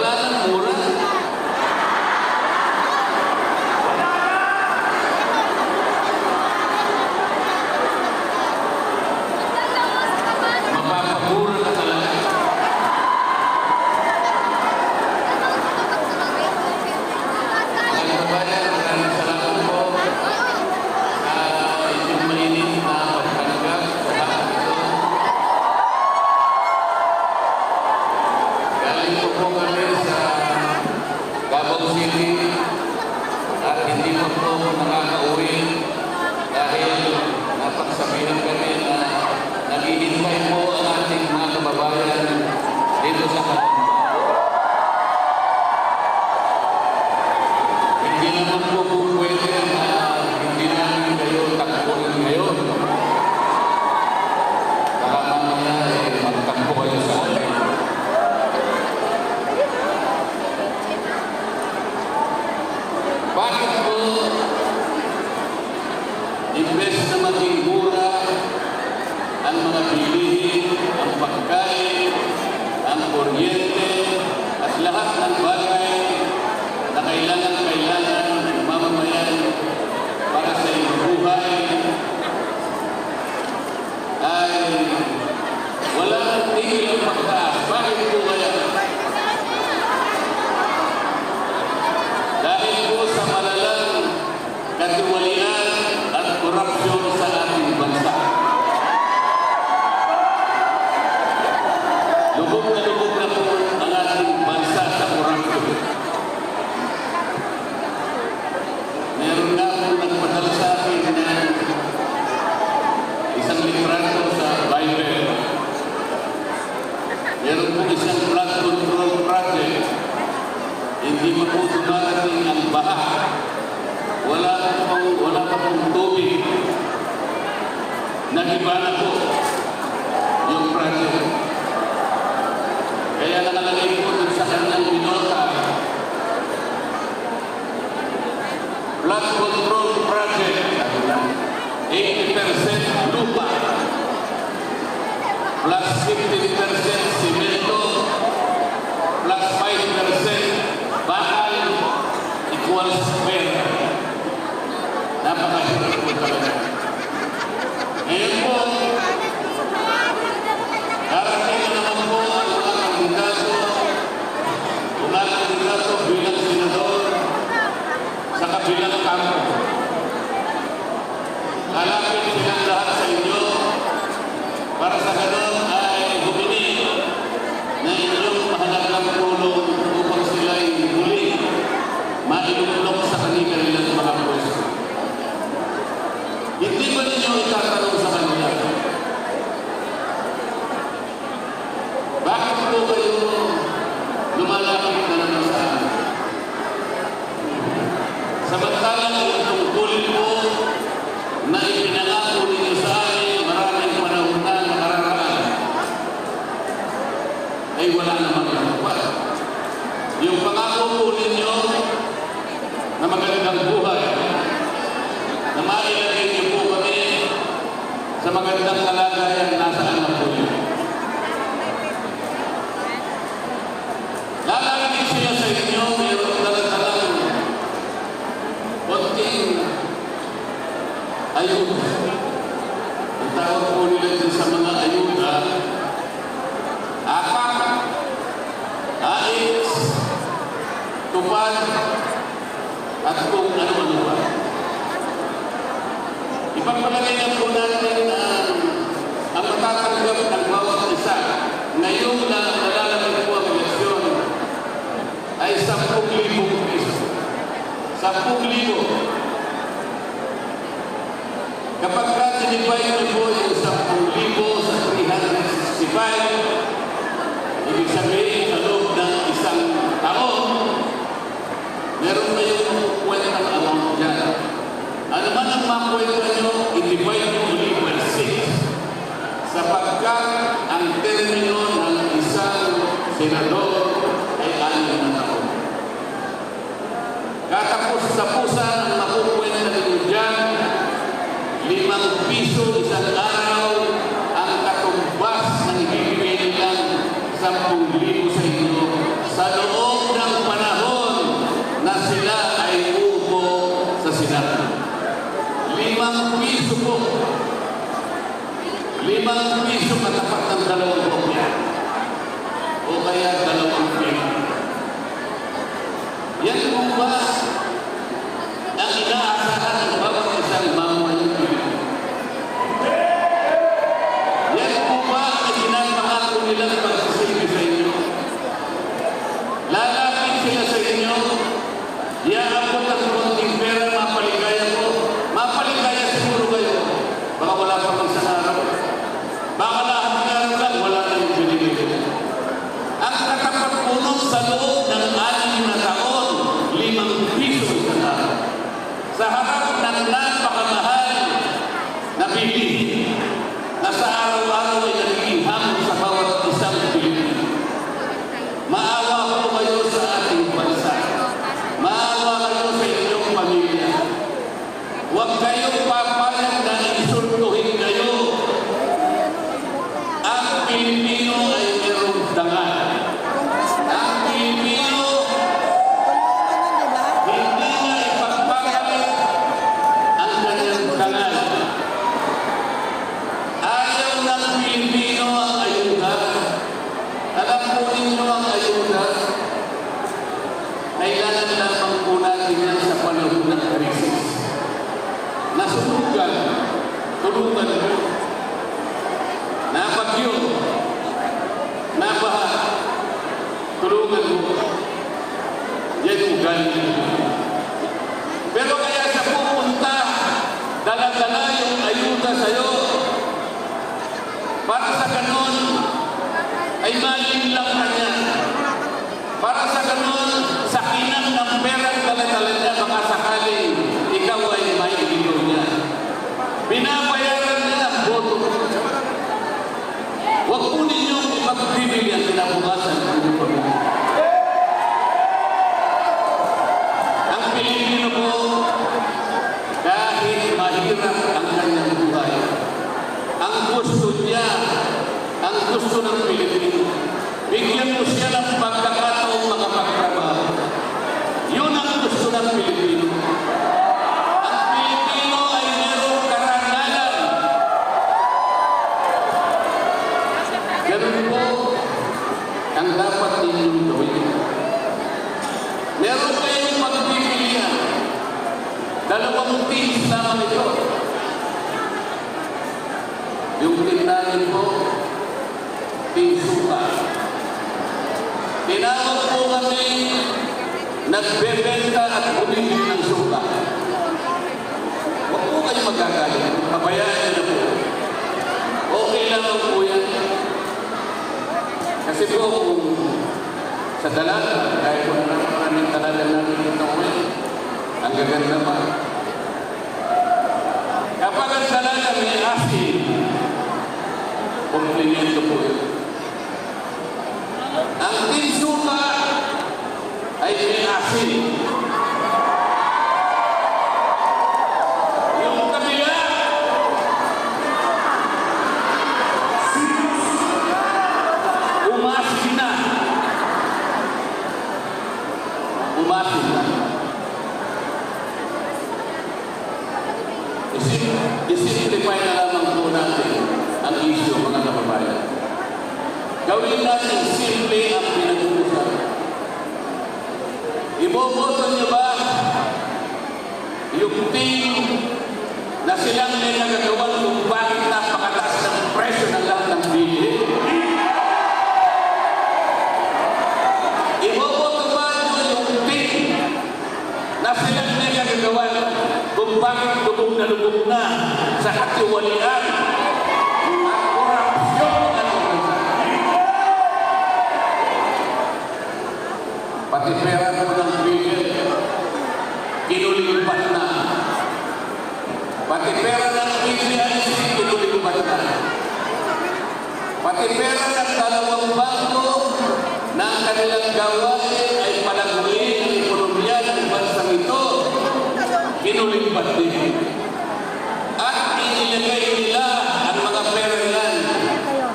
Wala nang mura. Mapapamura ka talaga. Mga kabayan, maraming salamat po. Itong mainit na pagtanggap sa lahat ito. Galing po kami sa Davao City at hindi po nakaka-uwi dahil napagsabihan kami na naghihintay po ang ating mga kababayan dito sa Kalamba. Hindi naman po pwede na hindi namin kayo takbuhin ngayon. Baka mamaya magtakbo kayo sa amin. Bakit po imbes na maging mura ang mga bilihin, ang pagkain, ang kuryente, at lahat ng bagay na kailangan ng mamamayan para sa iyong buhay ay wala nang tigil ang pagtaas. Bakit po kaya? Dahil po sa malalang katiwalian at korupsyon sa ating bansa. Lubog na po ang ating bansa sa korupsyon. Meron na po nagpadala sa akin ng isang litrato sa Bible. Meron po isang flood control project. Hindi mo po dumarating ang baha. Wala pa pong tubig. Nagiba na po yung project. Kaya nakalagay po dun sa kanyang binota, flood control project, 80% lupa, plus 15% simento, plus 5% bakal, equals pera. Napakahirap po talaga. Ngayon po, darating na naman po ang mga kandidato bilang senador sa kabilang kampo. Lalapit silang lahat sa inyo para sa ganon ay humingi na inyong mahalagang tulong upang sila'y muli mailulong sa kanilang mga pwesto. Hindi ba ninyo itatanong sa kanila? Bakit po kayo lumalapit na naman sa amin? Samantalang yung tungkulin po na ipinangako ninyo sa amin maraming panahon na nakararaan ay wala namang natupad. Yung pangako po ninyo na magandang buhay, na mailagay niyo po kami sa magandang kalagayan nasa anak po niyo. Lalagay siya sa inyo, mayroon talagang konting ayuda. Ang tawag po nila din sa mga ayuda, apak, ais, tupad, at kung ano-ano pa. Ipagpalagay na po natin ang matatanggap ng bawat isa. Ngayong nalalagay po ang eleksyon ay 10,000 piso. 10,000. Kapag ka-divide niyo po yung 10,000 sa 365, ibig sabihin sa loob ng isang taon, meron na yung kwentang amount dyan. Ano man ang makwenta nyo, i-divide nyo ulit per 6. Sapagkat ang termino ng isang senador ay 6 na taon. Katapos-tapusan ang makukwenta nyo dyan, 5 piso isang araw ang katumbas ng ibibigay nilang 10,000 sa inyo sa loob inyo, iaabot ang konting pera, mapaligaya ko. Mapaligaya siguro kayo. Baka wala pa kang isang araw. Baka lahat ng araw lang, wala na yung binigay ko. Ang katapat punong sa loob ng 6 na taon, 5 piso isang araw. Sa harap ng napakamahal na bilihin na sa araw-araw ay nagiging hamon sa bawat isang Pilipino. Maawa po kayo sa ating bansa. Maawa kayo sa inyong pamilya. Huwag kayong papayag na insultuhin kayo. Ang Pilipino ay mayroong dangal. Ang Pilipino hindi niya ipagpagalit ang kanyang dangal. Ayaw ng Pilipino ang ayuda. Alam po ninyo ang ayuda. Kailangan lamang po natin yan sa panahon ng krisis. Nasunugan, tulungan mo. Napagyo, nabaha, tulungan mo. Yan yung galing. Pero kaya sa pupunta, dala-dala yung ayuda sa'yo. Para sa ganon, ay maling lang kanya. Para sa ganon, sa kinang ng perang dala-dala niya, baka sakaling ikaw ay may iligaw niya. Binabayaran niya ang boto. Huwag po ninyong ipagbibili ang kinabukasan ng inyong pamilya. Ang Pilipino po, kahit mahirap ang kanyang buhay, ang gusto niya, ang gusto ng Pilipino, bigyan mo siya ng pagkakataong makapagtrabaho. Yun ang gusto ng Pilipino. Ang Pilipino ay mayroong karangalan. Ganun po ang dapat ninyong gawin. Meron kayong pagpipilian. 2 teams naman ito. Yung tindahan po, Team Suka. Tinawag po kami nagbebenta at bumibili ng suka. Huwag po kayo magkagalit. Pabayaan niyo na po. Okay lang po yan. Kasi po kung sa dalaga, kahit po maraming dalaga namin dito ngayon, ang gaganda pa. Kapag ang dalaga may asin, komplimento po yun. Ang tinsuka ay may asin. Yung kabila, umasin na. Umasin na. Isimplify na lamang po natin ang issue, mga kababayan. Gawin natin simple ang pinag-uusapan. Iboboto niyo ba yung team na silang may nagagawan kung bakit napakataas ng presyo ng lahat ng bilihin? Iboboto ba niyo yung team na silang may nagagawan kung bakit lubog na sa katiwalian at korupsyon at pati pera mo ng billion, kinulimbat na. Pati pera ng PCIC, kinulimbat na. Pati pera ng 2 bangko na ang kanilang gawain ay palaguin ang ekonomiya ng bansang ito, kinulimbat din. At inilagay nila ang mga pera yan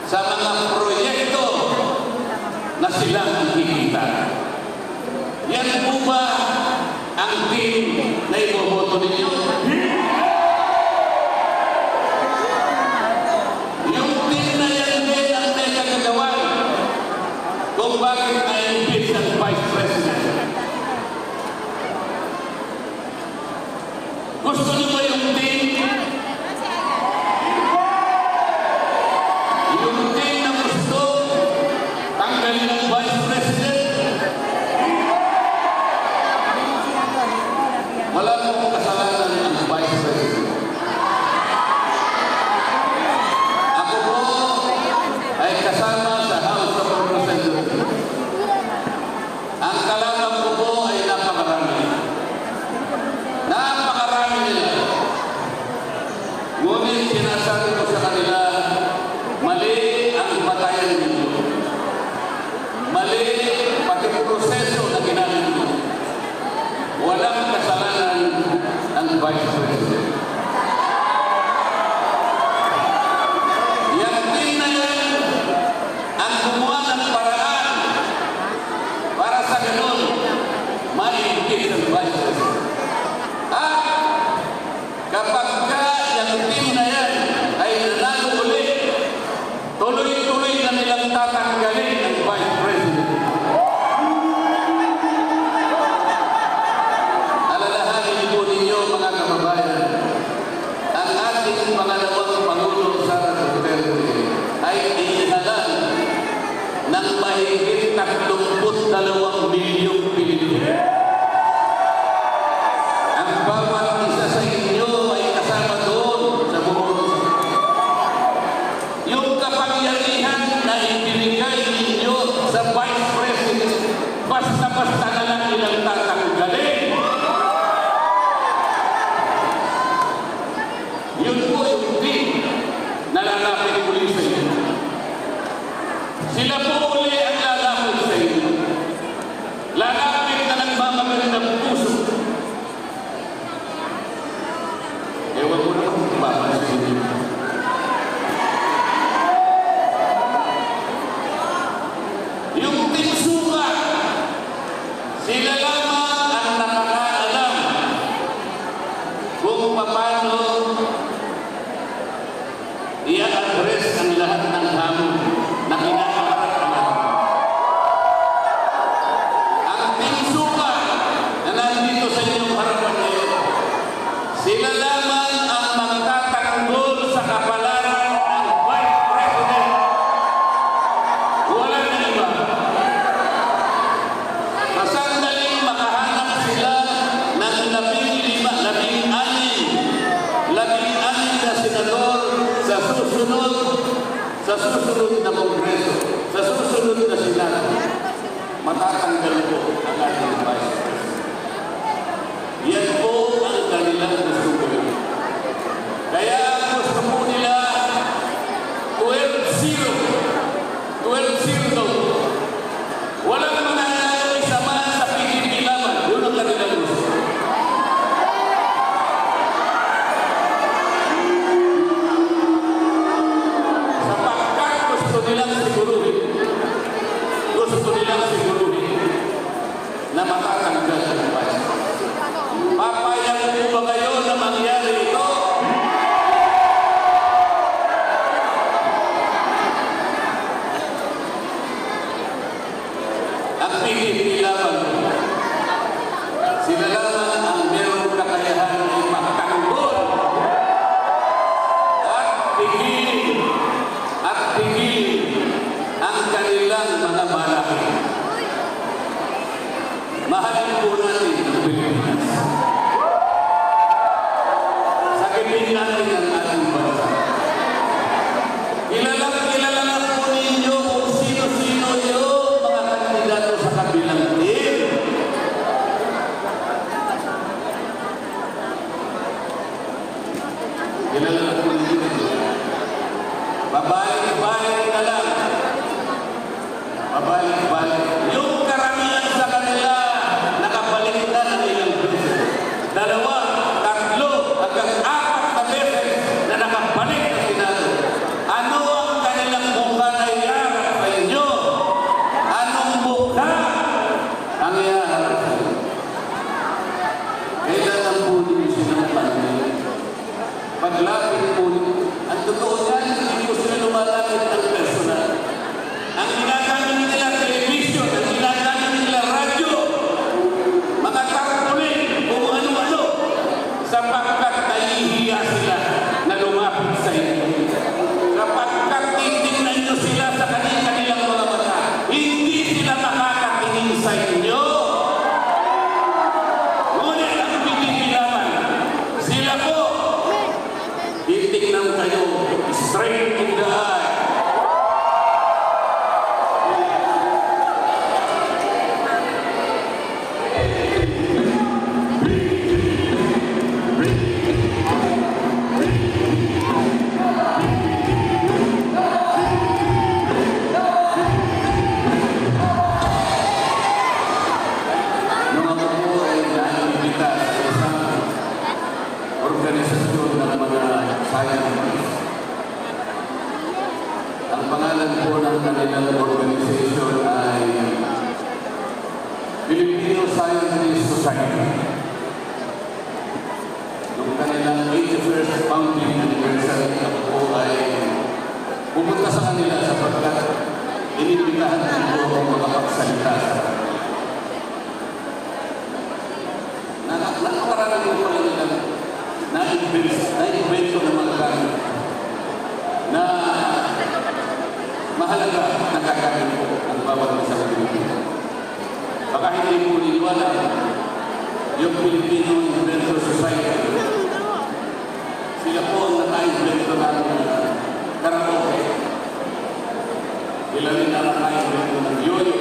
sa mga proyekto na silang nakikita. Yan po ba ang team na iboboto ninyo? Yung team na yan din ang may kagagawan kung bakit na-impeach ang Vice President. Gusto sa ganun, maigit ang Vice President. At kapag ka yung team na yan ay nanalo ulit, tuloy-tuloy na nilang tatanggalin ang Vice President. Alalahanin po ninyo mga kababayan, ang ating pangalawang Pangulo Sara Duterte ay inihalan ng mahigit 32 milyong Pilipino. Ang bawat isa sa inyo ay kasama doon sa buong. Yung kapangyarihan na ibinigay ninyo sa Vice President, basta-basta na lang ilang tatanggalin. Yun po yung team na lalapit uli sa inyo. Sila po uli ang lalapit sa inyo. Lalapit na nagmamaganda ng puso. Ewan ko na kung babasin inyo. Yung team suka, sila lamang ang nakakaalam kung paano i-address ang lahat ng hamon na kinakaharap natin. Ang pinsuka na nandito sa inyong harapan ngayon, sila lamang ang magtatanggol sa kapalaran ng Vice President. Wala na iba. Sa sandaling makahanap sila ng 16 na senador sa susunod na Kongreso, sa susunod na Senado, matatanggal po ang ating Vice President. Yan po ang kanilang gusto gawin. Kaya ang gusto po nila, 12-0 daw. Walang mananalo isa man sa PDP laban. Yun ang kanilang gusto. Gusto nilang siguruhin na matatanggal ang Vice President. Papayag po ba kayo na mangyari ito? Ang PDP laban, sila lamang ang merong kakayahan na ipagtanggol at tigilin ang kanilang mga malaki. Mahalin po natin ang Pilipinas. Sakitin natin ang ating bansa. Kilala na po ninyo kung sino-sino yung mga kandidato sa kabilang team. Kilala na po ninyo. Babalik-balik na lang. Babalik-balik. Yung karamihan sa kanila, nakabalik na ng ilang beses. 2, 3, hanggang 4 na beses na nakabalik na Senado. Ano ang kanilang mukha na iharap sa inyo? Anong mukha ang iharap sa inyo? Kailangan po ninyo sinampan nila. Paglapit po ninyo. Ang totoo yan, hindi po sila lumalapit ng personal. Ang ginagamit nila television, ang ginagamit nila radyo, mga tarpaulin, kung ano-ano, sapagkat nahihiya sila na lumapit sa inyo. Sapagkat titignan nyo sila sa kanilang mga mata, hindi sila makakatingin sa inyo. Ngunit ang pinipilaman, sila po, titignan kayo straight in the eye. organisasyon ng mga scientists. Filipino Scientist Society. Noong kanilang 81st founding anniversary, ako po ay pumunta sa kanila sapagkat inibitahan ko ang makapagsalita sa kanila. Nakakarami ko pa nilang na-invento ng mga gamit na mahalaga na kakain po ang bawat isang Pilipino. Baka hindi po niniwala yung Filipino Inventor Society. Sila po ang naka-invento ng karaoke. Sila rin ang naka-invento ng yoyo.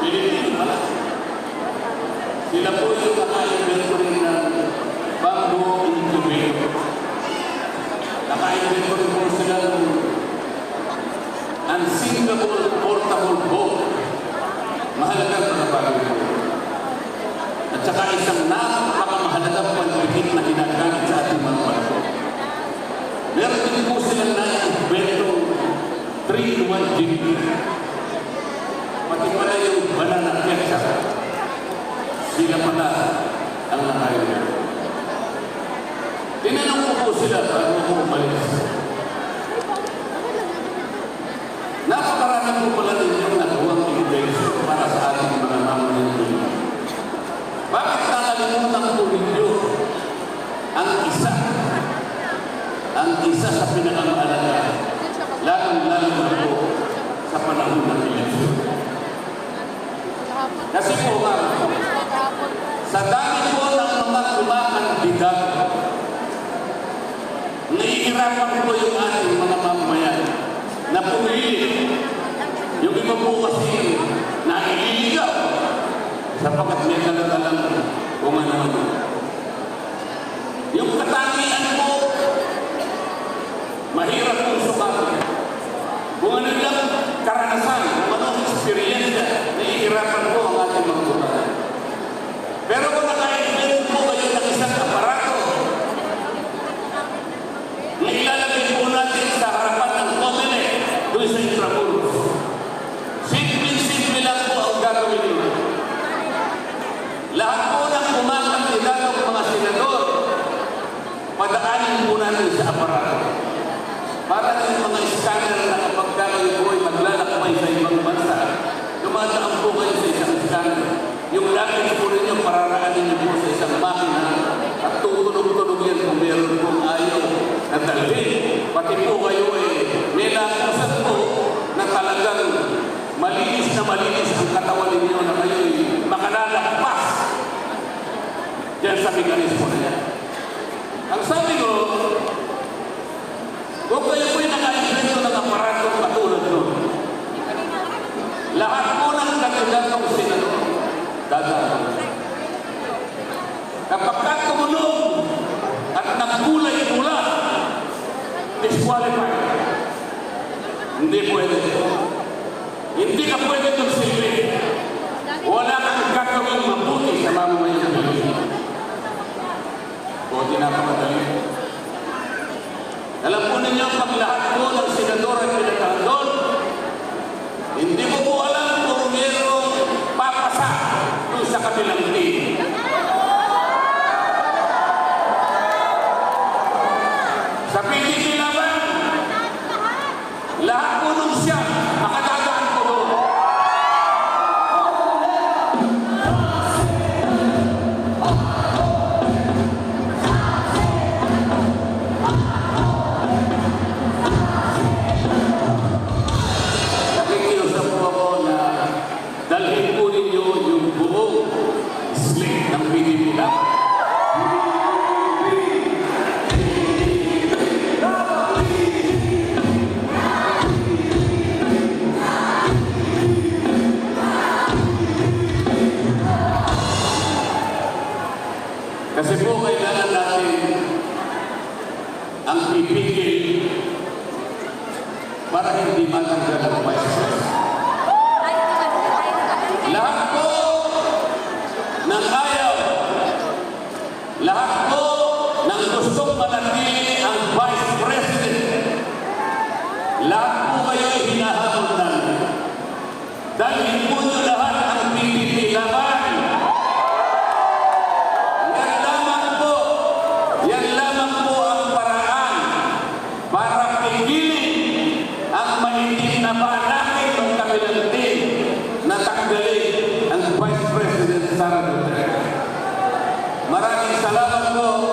Pilipino pala. Sila po yung naka-invento rin ng bamboo incubator. Naka-invento rin po sila ng unsinkable portable boat. Mahalagang mga bagay po. At saka isang napakamahalagang panpikit na ginagamit sa ating mga barko. Meron din po silang na-inventong 3-in-1 jeep. Pati pala yung banana ketchup. Sila pala ang nakainvento. Tinanong ko po sila bago ko umalis. Napakarami po pala ninyong nagawang innovation para sa ating mga mamamayang Pilipino. Bakit nakalimutan po ninyo ang isa sa pinakamahalaga, lalong-lalo na po sa panahon ng eleksyon? Kasi po sa dami po ng mga kumakandidat, nahihirapan po yung ating mga mamamayan na pumili. Yung iba po kasi naililigaw sapagkat may kalagalang kung ano. Yung katangian po, mahirap po sukatin. Kung ano lang karanasan, kung anong experience, nahihirapan po ang ating mga kumakan. Pero kung naka-invent po kayo ng isang aparato, na ilalagay po natin sa harapan ng Comelec, doon sa Intramuros. Simple lang po ang gagawin nyo. Lahat po ng kumakandidatong mga senador, padaanin po natin sa aparato. Para yung mga scanner na kapag kayo po ay maglalakbay sa ibang bansa, dumadaan po kayo sa isang scanner. Yung luggage po ninyo, pararaanin niyo po sa isang makina at tutunog-tunog yan kung meron pong ayaw na dalhin. Pati po kayo may lakusan po na talagang malinis ang katawan ninyo na kayo makalalakpas diyan sa mekanismo na yan. Ang sabi ko, kung kayo po'y naka-invento ng aparato katulad nun, lahat po ng kandidatong senador, dadaan. Kapag tumunog at nagkulay-pula, disqualified. Hindi pwede. Hindi ka pwede itong silbi. Wala kang gagawing mabuti sa mamamayang Pilipino. O, tinapakadali. Alam po ninyo, pag lahat po ng senador ay pinagkandol, hindi mo po alam kung mayroong papasa doon sa kabilang team. Sa PDP naman, lahat po nung siya, makadadaan po doon. Nakikiusap po ako na dalhin po ninyo yung buong slate ng PDP naman. Kasi po kailangan natin ang pipigil para hindi matanggal ang vice president. Lahat po ng ayaw, lahat po ng gustong manatili ang vice president, lahat po kayo hinahamon namin. Dahil po nyo lahat ang PDP si Sara Duterte. Maraming salamat po